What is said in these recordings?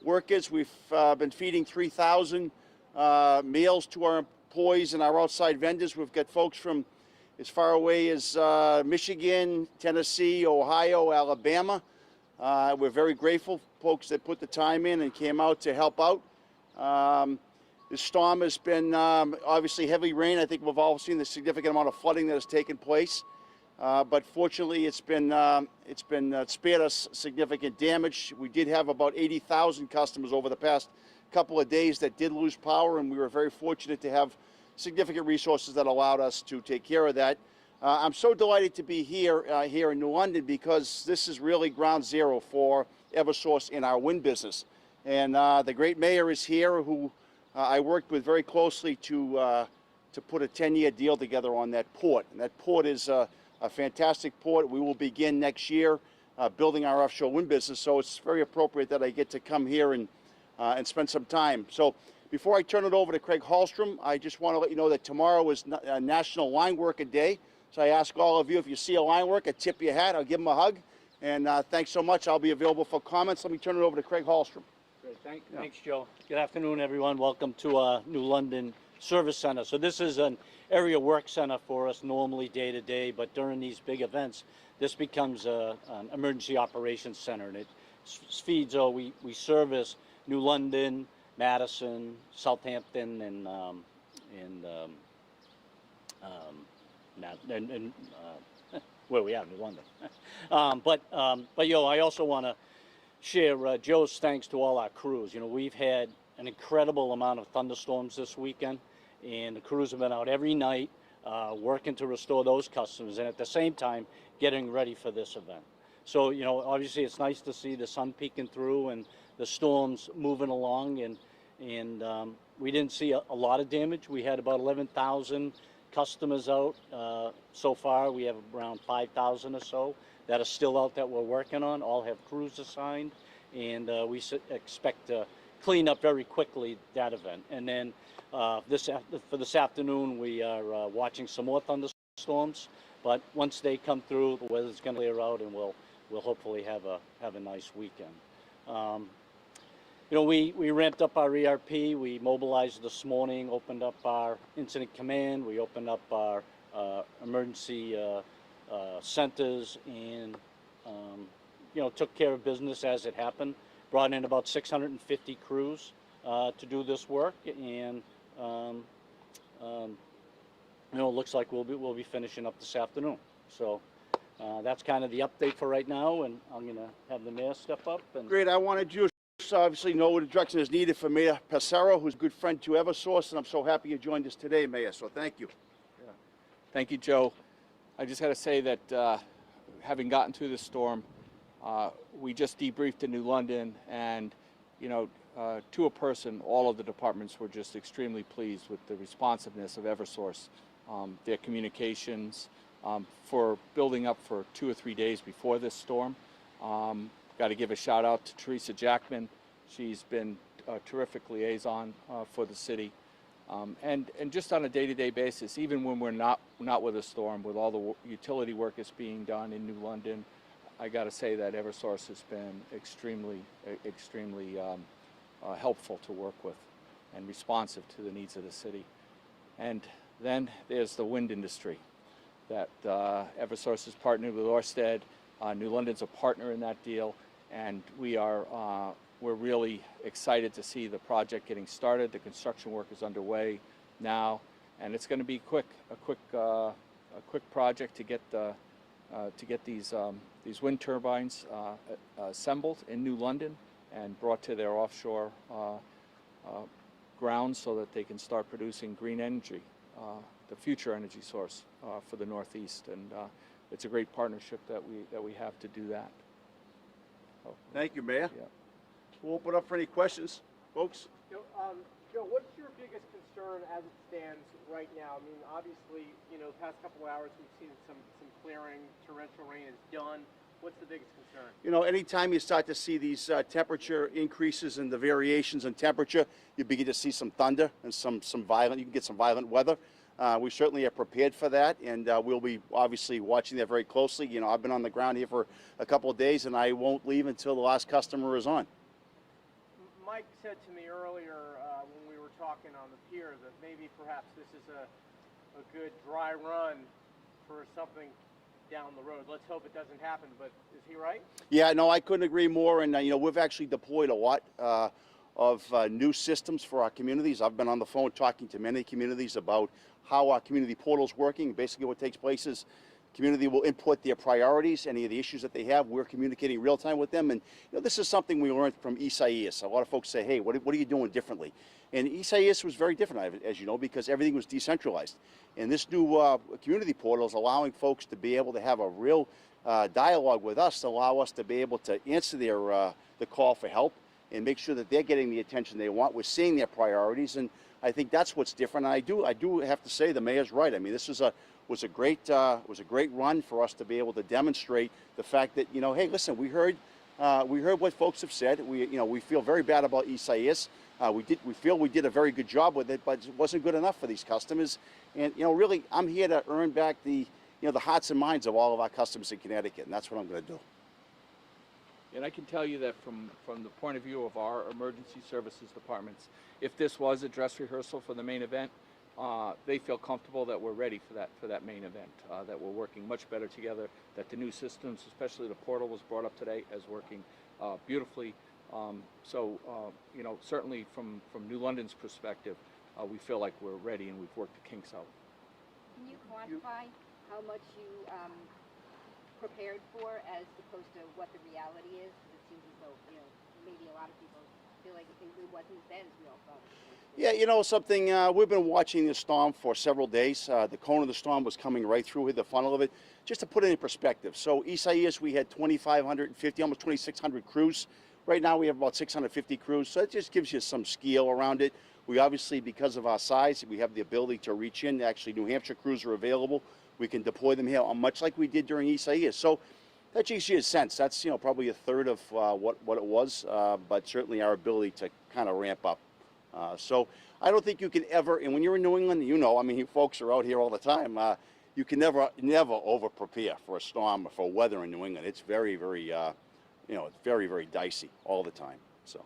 workers. We've been feeding 3,000 meals to our employees and our outside vendors. We've got folks from as far away as Michigan, Tennessee, Ohio, Alabama. We're very grateful, folks that put the time in and came out to help out. This storm has been obviously heavy rain. I think we've all seen the significant amount of flooding that has taken place. But fortunately, it's been spared us significant damage. We did have about 80,000 customers over the past couple of days that did lose power, and we were very fortunate to have significant resources that allowed us to take care of that. I'm so delighted to be here in New London, because this is really ground zero for Eversource in our wind business. And the great mayor is here, who I worked with very closely to put a 10-year deal together on that port. And that port is a fantastic port. We will begin next year building our offshore wind business, so it's very appropriate that I get to come here and spend some time. So before I turn it over to Craig Hallstrom, I just want to let you know that tomorrow is National Line Worker Day. So I ask all of you, if you see a line worker, tip your hat, I'll give them a hug. And thanks so much. I'll be available for comments. Let me turn it over to Craig Hallstrom. Great. Thanks, Joe. Good afternoon, everyone. Welcome to our New London Service Center. So this is an area work center for us normally day to day, but during these big events, this becomes an emergency operations center, and it feeds, we service New London, Madison, Southampton, and where we are, New London. But I also want to share Joe's thanks to all our crews. You know, we've had an incredible amount of thunderstorms this weekend, and the crews have been out every night working to restore those customers, and at the same time getting ready for this event. So, you know, obviously it's nice to see the sun peeking through and the storms moving along, and we didn't see a lot of damage. We had about 11,000 customers out so far. We have around 5,000 or so that are still out that we're working on. All have crews assigned, and we expect to clean up very quickly that event. And then for this afternoon, we are watching some more thunderstorms. But once they come through, the weather's going to clear out, and we'll hopefully have a nice weekend. You know, we ramped up our ERP. We mobilized this morning, opened up our incident command. We opened up our emergency centers, and you know, took care of business as it happened. Brought in about 650 crews to do this work, and you know, it looks like we'll be finishing up this afternoon. So that's kind of the update for right now, and I'm going to have the mayor step up. And Great. I wanted you to obviously know what direction is needed for Mayor Passero, who's a good friend to Eversource, and I'm so happy you joined us today, Mayor. So thank you. Yeah. Thank you, Joe. I just got to say that having gotten through the storm, we just debriefed in New London, and you know, to a person, all of the departments were just extremely pleased with the responsiveness of Eversource, their communications, for building up for 2 or 3 days before this storm. Got to give a shout out to Teresa Jackman. She's been a terrific liaison for the city. And just on a day-to-day basis, even when we're not with a storm, with all the utility work that's being done in New London, I got to say that Eversource has been extremely helpful to work with and responsive to the needs of the city. And then there's the wind industry that Eversource has partnered with Ørsted. New London's a partner in that deal, and we're really excited to see the project getting started. The construction work is underway now, and it's going to be a quick project to get these wind turbines assembled in New London and brought to their offshore grounds so that they can start producing green energy, the future energy source for the Northeast. And it's a great partnership that we have to do that. So, Thank you, Mayor. yeah. We'll open up for any questions, folks. Joe, what's your biggest concern as it stands right now? I mean, obviously, you know, the past couple of hours we've seen some clearing, torrential rain is done. What's the biggest concern? You know, anytime you start to see these temperature increases and the variations in temperature, you begin to see some thunder and some violent, you can get some violent weather. We certainly are prepared for that, and we'll be obviously watching that very closely. You know, I've been on the ground here for a couple of days, and I won't leave until the last customer is on. Mike said to me earlier when we were talking on the pier that maybe perhaps this is a good dry run for something down the road. Let's hope it doesn't happen, but is he right? Yeah, no, I couldn't agree more. And, we've actually deployed a lot of new systems for our communities. I've been on the phone talking to many communities about how our community portal is working. Basically, what takes place is community will input their priorities, any of the issues that they have. We're communicating real time with them. And this is something we learned from Isaias. A lot of folks say, hey, what are you doing differently? And Isaias was very different, as you know, because everything was decentralized. And this new community portal is allowing folks to be able to have a real dialogue with us to allow us to be able to answer the call for help and make sure that they're getting the attention they want. We're seeing their priorities, and I think that's what's different. And I do have to say the mayor's right. I mean, this was a great run for us to be able to demonstrate the fact that hey, listen, we heard what folks have said. We feel very bad about Isaias. We feel we did a very good job with it, but it wasn't good enough for these customers. And really, I'm here to earn back the hearts and minds of all of our customers in Connecticut, and that's what I'm going to do. And I can tell you that from the point of view of our emergency services departments, if this was a dress rehearsal for the main event, they feel comfortable that we're ready for that main event, that we're working much better together, that the new systems, especially the portal was brought up today, as working beautifully. Certainly from New London's perspective, we feel like we're ready and we've worked the kinks out. Can you quantify how much you prepared for as opposed to what the reality is? Because it seems as though, maybe a lot of people feel like it wasn't as bad as we all thought. Yeah, something, we've been watching this storm for several days. The cone of the storm was coming right through the funnel of it. Just to put it in perspective, so Isaias, we had 2,550, almost 2,600 crews. Right now we have about 650 crews, so it just gives you some scale around it. We obviously, because of our size, we have the ability to reach in. Actually, New Hampshire crews are available. We can deploy them here, much like we did during Isaias. So that gives you a sense. That's probably a third of what it was, but certainly our ability to kind of ramp up. So I don't think you can ever, and when you're in New England, I mean, you folks are out here all the time. You can never over prepare for a storm or for weather in New England. It's very, very, it's very, very dicey all the time. So.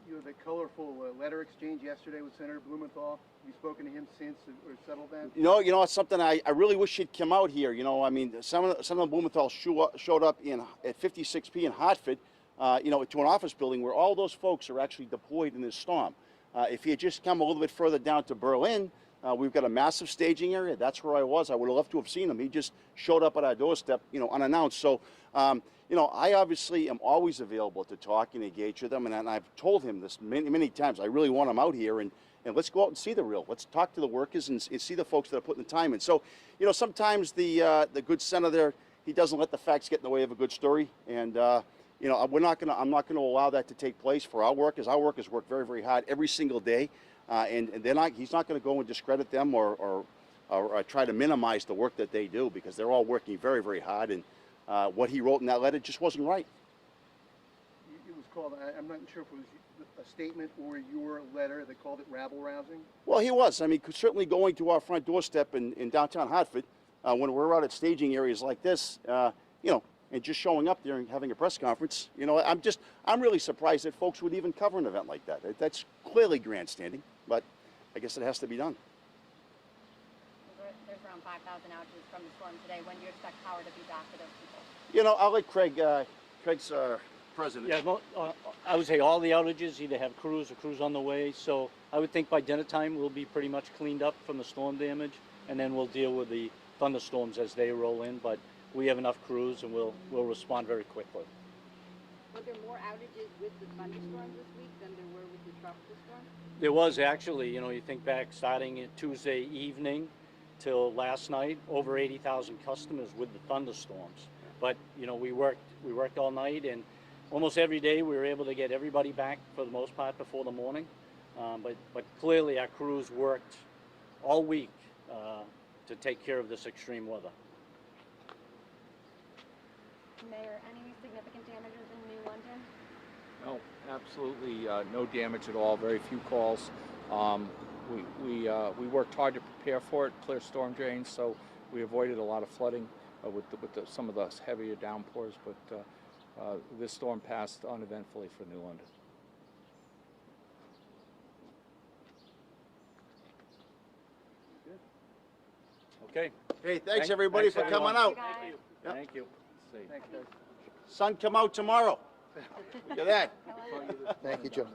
You had a colorful letter exchange yesterday with Senator Blumenthal. Have you spoken to him since or settled that? It's something I really wish he'd come out here. I mean, Senator Blumenthal showed up at 56P in Hartford, to an office building where all those folks are actually deployed in this storm. If he had just come a little bit further down to Berlin, we've got a massive staging area. That's where I was. I would have loved to have seen him. He just showed up at our doorstep, unannounced. So, I obviously am always available to talk and engage with him, and I've told him this many, many times. I really want him out here, and let's go out and see the real. Let's talk to the workers and see the folks that are putting the time in. So, sometimes the good senator, he doesn't let the facts get in the way of a good story, and I'm not going to allow that to take place for our workers. Our workers work very, very hard every single day, and he's not going to go and discredit them or try to minimize the work that they do, because they're all working very, very hard, and what he wrote in that letter just wasn't right. It was called, I'm not sure if it was a statement or your letter that called it rabble-rousing. Well, he was. I mean, certainly going to our front doorstep in downtown Hartford, when we're out at staging areas like this, and just showing up there and having a press conference, I'm really surprised that folks would even cover an event like that. That's clearly grandstanding, but I guess it has to be done. There's around 5,000 outages from the storm today. When do you expect power to be back for those people? I'll let Craig's president. Yeah, I would say all the outages either have crews or crews on the way. So I would think by dinner time we'll be pretty much cleaned up from the storm damage, and then we'll deal with the thunderstorms as they roll in. But we have enough crews, and we'll respond very quickly. Were there more outages with the thunderstorm this week than there were with the tropical storm? There was actually, you think back starting Tuesday evening till last night, over 80,000 customers with the thunderstorms. But we worked all night, and almost every day we were able to get everybody back for the most part before the morning. But clearly our crews worked all week to take care of this extreme weather. Mayor, any significant damages in New London? No, absolutely no damage at all. Very few calls. We worked hard to prepare for it, clear storm drains, so we avoided a lot of flooding with some of the heavier downpours. But this storm passed uneventfully for New London. Okay. Hey, thanks everybody for everyone. coming out. Guys. Yep. Thank you. Thanks, guys. Sun come out tomorrow. Look at that. Thank you, Joe.